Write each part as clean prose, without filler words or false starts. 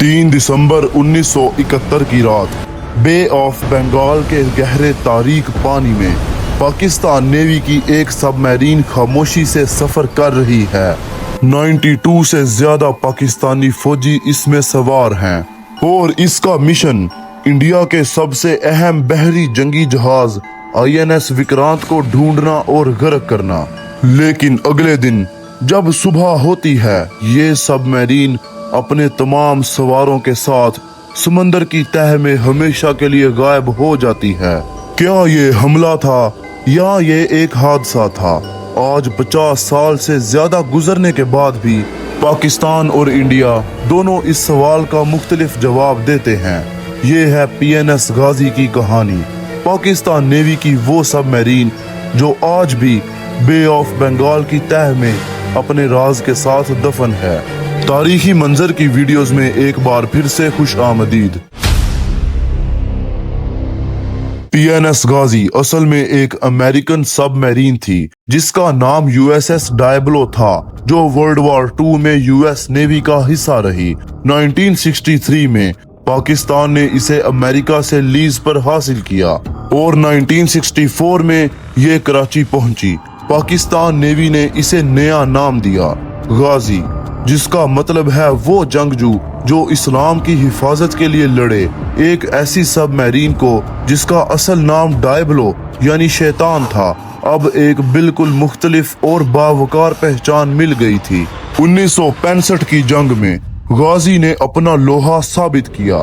3 दिसंबर 1971 की रात बे ऑफ बंगाल के गहरे तारीक पानी में पाकिस्तान नेवी की एक सबमरीन खामोशी से सफर कर रही है। 92 से ज्यादा पाकिस्तानी फौजी इसमें सवार हैं और इसका मिशन इंडिया के सबसे अहम बहरी जंगी जहाज INS विक्रांत को ढूंढना और गर्क करना। लेकिन अगले दिन जब सुबह होती है, ये सबमरीन अपने तमाम सवारों के साथ समंदर की तह में हमेशा के लिए गायब हो जाती है। क्या ये हमला था या ये एक हादसा था? आज 50 साल से ज्यादा गुजरने के बाद भी पाकिस्तान और इंडिया दोनों इस सवाल का मुख्तलिफ जवाब देते हैं। ये है PNS गाजी की कहानी, पाकिस्तान नेवी की वो सबमरीन जो आज भी बे ऑफ बंगाल की तह में अपने राज के साथ दफन है। तारीखी मंजर की वीडियोस में एक बार फिर से खुश आमदीद। PNS गाजी असल में एक अमेरिकन सबमरीन थी जिसका नाम USS डायबलो था, जो वर्ल्ड वॉर 2 में US नेवी का हिस्सा रही। 1963 में पाकिस्तान ने इसे अमेरिका से लीज पर हासिल किया और 1964 में ये कराची पहुंची। पाकिस्तान नेवी ने इसे नया नाम दिया गाजी, जिसका मतलब है वो जंगजू जो इस्लाम की हिफाजत के लिए लड़े। एक ऐसी सबमरीन को जिसका असल नाम डायबलो यानी शैतान था, अब एक बिल्कुल मुख्तलिफ और बावकार पहचान मिल गई थी। 1965 की जंग में गाजी ने अपना लोहा साबित किया।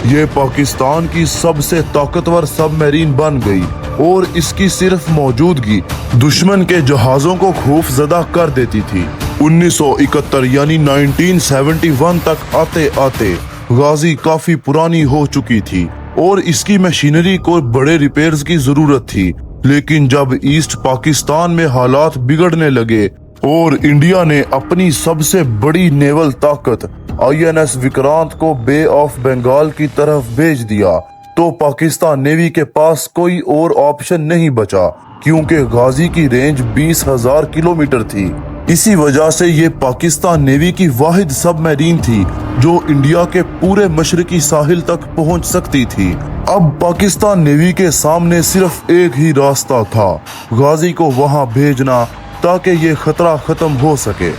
ये पाकिस्तान की सबसे ताकतवर सबमरीन बन गई और इसकी सिर्फ मौजूदगी दुश्मन के जहाजों को खौफजदा कर देती थी। 1971 यानी 1971 तक आते आते गाजी काफी पुरानी हो चुकी थी और इसकी मशीनरी को बड़े रिपेयर्स की जरूरत थी। लेकिन जब ईस्ट पाकिस्तान में हालात बिगड़ने लगे और इंडिया ने अपनी सबसे बड़ी नेवल ताकत INS विक्रांत को बे ऑफ बंगाल की तरफ भेज दिया, तो पाकिस्तान नेवी के पास कोई और ऑप्शन नहीं बचा, क्योंकि गाजी की रेंज 20,000 किलोमीटर थी। इसी वजह से ये पाकिस्तान नेवी की वाहिद सबमरीन थी जो इंडिया के पूरे मशरकी साहिल तक पहुंच सकती थी। अब पाकिस्तान नेवी के सामने सिर्फ एक ही रास्ता था, गाजी को वहां भेजना ताकि ये खतरा खत्म हो सके।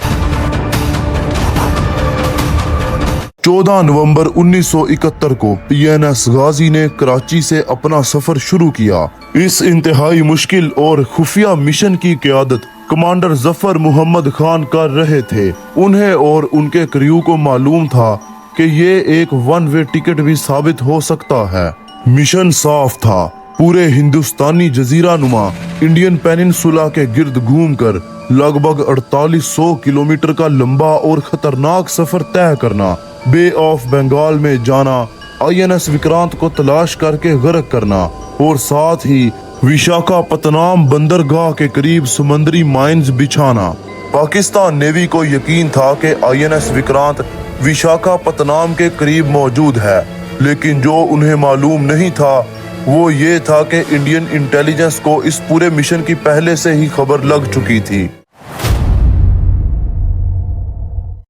14 नवंबर 1971 को PNS गाजी ने कराची से अपना सफर शुरू किया। इस इंतहाई मुश्किल और खुफिया मिशन की क़यादत कमांडर जफर मोहम्मद खान कर रहे थे। उन्हें और उनके क्रू को मालूम था कि ये एक वन वे टिकट भी साबित हो सकता है। मिशन साफ था, पूरे हिंदुस्तानी जजीरा नुमा इंडियन पेनिनसुला के गिर्द घूमकर लगभग 4800 किलोमीटर का लंबा और खतरनाक सफर तय करना, बे ऑफ बंगाल में जाना, INS विक्रांत को तलाश करके गर्क करना और साथ ही विशाखापत्तनम बंदरगाह के करीब समुद्री माइंस बिछाना। पाकिस्तान नेवी को यकीन था कि INS विक्रांत विशाखापत्तनम के करीब मौजूद है, लेकिन जो उन्हें मालूम नहीं था वो ये था कि इंडियन इंटेलिजेंस को इस पूरे मिशन की पहले से ही खबर लग चुकी थी।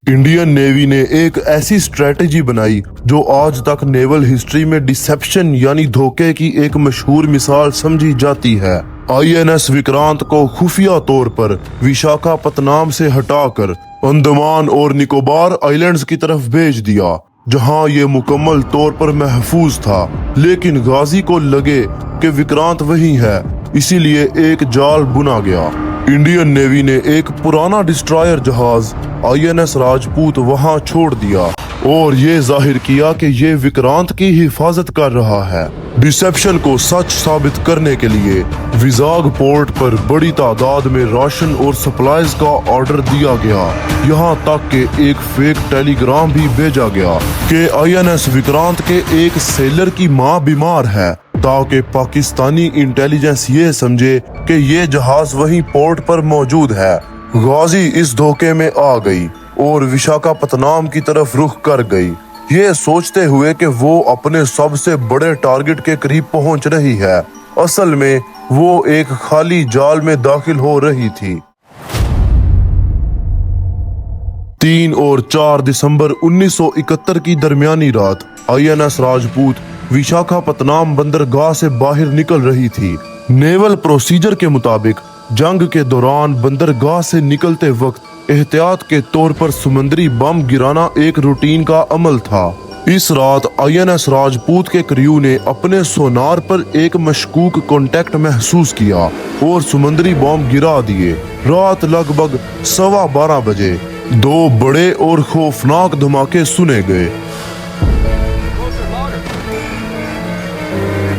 इंडियन नेवी ने एक ऐसी स्ट्रेटेजी बनाई जो आज तक नेवल हिस्ट्री में डिसेप्शन यानी धोखे की एक मशहूर मिसाल समझी जाती है। INS विक्रांत को खुफिया तौर पर विशाखापत्तनम से हटाकर अंडमान और निकोबार आइलैंड्स की तरफ भेज दिया, जहां ये मुकम्मल तौर पर महफूज था। लेकिन गाजी को लगे कि विक्रांत वही है, इसीलिए एक जाल बुना गया। इंडियन नेवी ने एक पुराना डिस्ट्रॉयर जहाज INS राजपूत वहां छोड़ दिया और ये जाहिर किया कि ये विक्रांत की हिफाजत कर रहा है। डिसेप्शन को सच साबित करने के लिए विजाग पोर्ट पर बड़ी तादाद में राशन और सप्लाईज का ऑर्डर दिया गया। यहाँ तक कि एक फेक टेलीग्राम भी भेजा गया कि INS विक्रांत के एक सेलर की मां बीमार है, ताकि पाकिस्तानी इंटेलिजेंस ये समझे कि ये जहाज वहीं पोर्ट पर मौजूद है। गाजी इस धोखे में आ गई और विशाखापत्तनम की तरफ रुख कर गई, ये सोचते हुए कि वो अपने सबसे बड़े टारगेट के करीब पहुंच रही है। असल में वो एक खाली जाल में दाखिल हो रही थी। 3 और 4 दिसंबर 1971 की दरमियानी रात INS राजपूत विशाखापत्तनम बंदरगाह से बाहर निकल रही थी। नेवल प्रोसीजर के मुताबिक जंग के दौरान बंदरगाह से निकलते वक्त एहतियात के तौर पर समुद्री बम गिराना एक रूटीन का अमल था। इस रात INS राजपूत के क्रू ने अपने सोनार पर एक मशकूक कॉन्टैक्ट महसूस किया और समुद्री बम गिरा दिए। रात लगभग 12:15 बजे 2 बड़े और खौफनाक धमाके सुने गए।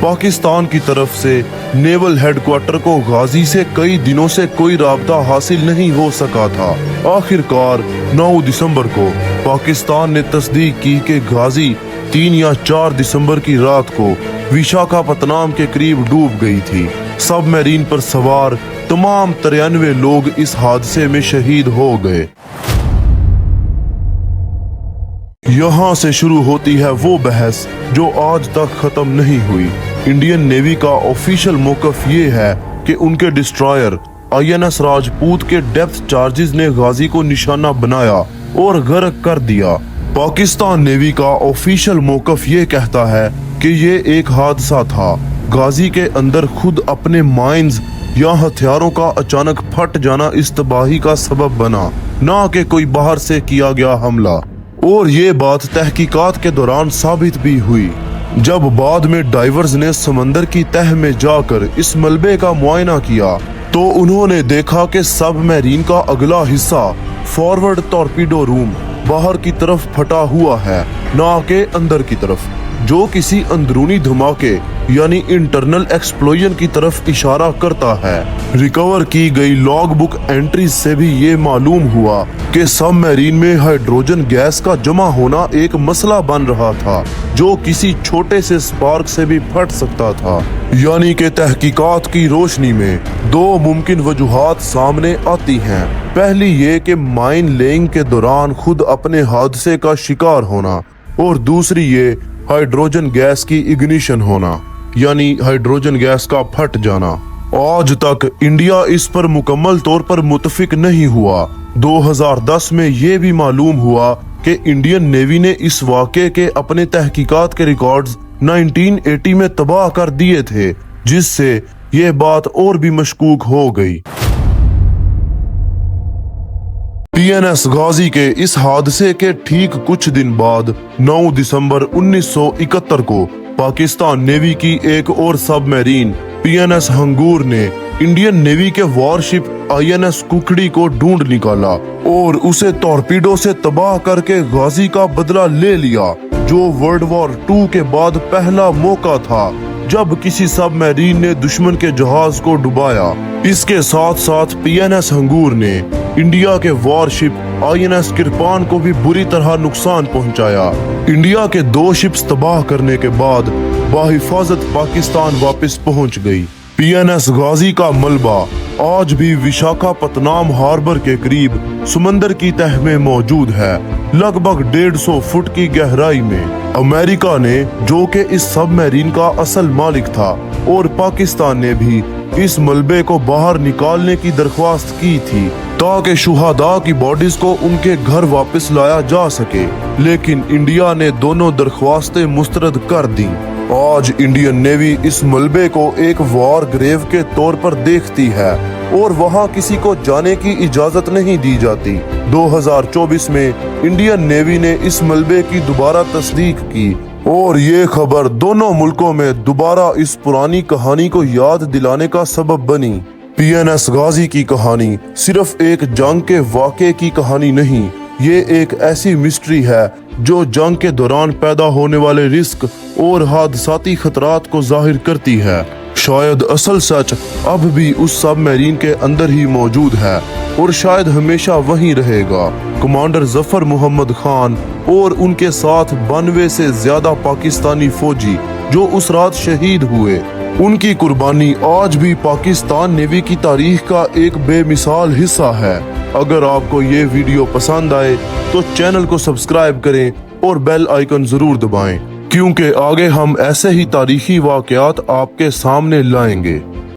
पाकिस्तान की तरफ से नेवल हेडक्वार्टर को गाजी से कई दिनों से कोई राबता हासिल नहीं हो सका था। आखिरकार 9 दिसंबर को पाकिस्तान ने तस्दीक की कि गाजी 3 या 4 दिसंबर की रात को विशाखापत्तनम के करीब डूब गई थी। सबमरीन पर सवार तमाम 93 लोग इस हादसे में शहीद हो गए। यहाँ से शुरू होती है वो बहस जो आज तक खत्म नहीं हुई। इंडियन नेवी का ऑफिशियल मौकफ ये है कि उनके डिस्ट्रॉयर INS राजपूत के डेप्थ चार्जेस ने गाजी को निशाना बनाया और गर्क कर दिया। पाकिस्तान नेवी का ऑफिशियल मौकफ ये कहता है कि ये एक हादसा था। गाजी के अंदर खुद अपने माइंस या हथियारों का अचानक फट जाना इस तबाही का सबब बना, ना कि कोई बाहर से किया गया हमला। और ये बात तहकीकात के दौरान साबित भी हुई, जब बाद में डाइवर्स ने समंदर की तह में जाकर इस मलबे का मुआयना किया तो उन्होंने देखा कि सबमरीन का अगला हिस्सा फॉरवर्ड टॉर्पीडो रूम बाहर की तरफ फटा हुआ है, ना कि अंदर की तरफ, जो किसी अंदरूनी धमाके यानी इंटरनल एक्सप्लोजन की तरफ इशारा करता है। रिकवर की गई लॉग बुक एंट्रीज से भी ये मालूम हुआ कि सबमरीन में हाइड्रोजन गैस का जमा होना एक मसला बन रहा था, जो किसी छोटे से स्पार्क से भी फट सकता था। यानी कि तहकीकात की रोशनी में 2 मुमकिन वजूहात सामने आती हैं। पहली ये कि माइन लेइंग के दौरान खुद अपने हादसे का शिकार होना, और दूसरी ये हाइड्रोजन गैस की इग्निशन होना, यानी हाइड्रोजन गैस का फट जाना। आज तक इंडिया इस पर मुकम्मल तौर पर मुतफिक नहीं हुआ। 2010 में ये भी मालूम हुआ कि इंडियन नेवी ने इस वाक़े के अपने तहकीकात के रिकॉर्ड्स 1980 में तबाह कर दिए थे, जिससे ये बात और भी मशकूक हो गई। PNS गाजी के इस हादसे के ठीक कुछ दिन बाद 9 दिसंबर 1971 को पाकिस्तान नेवी की एक और सबमरीन PNS हंगूर ने इंडियन नेवी के वॉरशिप INS कुकड़ी को ढूंढ निकाला और उसे टॉर्पीडो से तबाह करके गाजी का बदला ले लिया, जो वर्ल्ड वॉर 2 के बाद पहला मौका था जब किसी सबमरीन ने दुश्मन के जहाज को डुबाया। इसके साथ साथ PNS हंगूर ने इंडिया के वॉरशिप INS किरपान को भी बुरी तरह नुकसान पहुंचाया। इंडिया के 2 शिप्स तबाह करने के बाद बाहिफाजत पाकिस्तान वापस पहुंच गई। PNS गाजी का मलबा आज भी विशाखापत्तनम हार्बर के करीब समंदर की तह में मौजूद है, लगभग 150 फुट की गहराई में। अमेरिका ने, जो कि इस सबमरीन का असल मालिक था, और पाकिस्तान ने भी इस मलबे को बाहर निकालने की दरख्वास्त की थी ताकि शुहादा की बॉडीज को उनके घर वापस लाया जा सके, लेकिन इंडिया ने दोनों दरख्वास्तें मुस्तरद कर दी। आज इंडियन नेवी इस मलबे को एक वॉर ग्रेव के तौर पर देखती है और वहां किसी को जाने की इजाजत नहीं दी जाती। 2024 में इंडियन नेवी ने इस मलबे की दोबारा तस्दीक की और ये खबर दोनों मुल्कों में दोबारा इस पुरानी कहानी को याद दिलाने का सबब बनी। PNS गाजी की कहानी सिर्फ एक जंग के वाक़े की कहानी नहीं, ये एक ऐसी मिस्ट्री है जो जंग के दौरान पैदा होने वाले रिस्क और हादसाती खतरात को जाहिर करती है। शायद असल सच अब भी उस सबमरीन के अंदर ही मौजूद है और शायद हमेशा वहीं रहेगा। कमांडर जफर मोहम्मद खान और उनके साथ 92 से ज्यादा पाकिस्तानी फौजी जो उस रात शहीद हुए, उनकी कुर्बानी आज भी पाकिस्तान नेवी की तारीख का एक बेमिसाल हिस्सा है। अगर आपको ये वीडियो पसंद आए तो चैनल को सब्सक्राइब करें और बेल आइकन जरूर दबाएं, क्योंकि आगे हम ऐसे ही तारीखी वाकयात आपके सामने लाएंगे।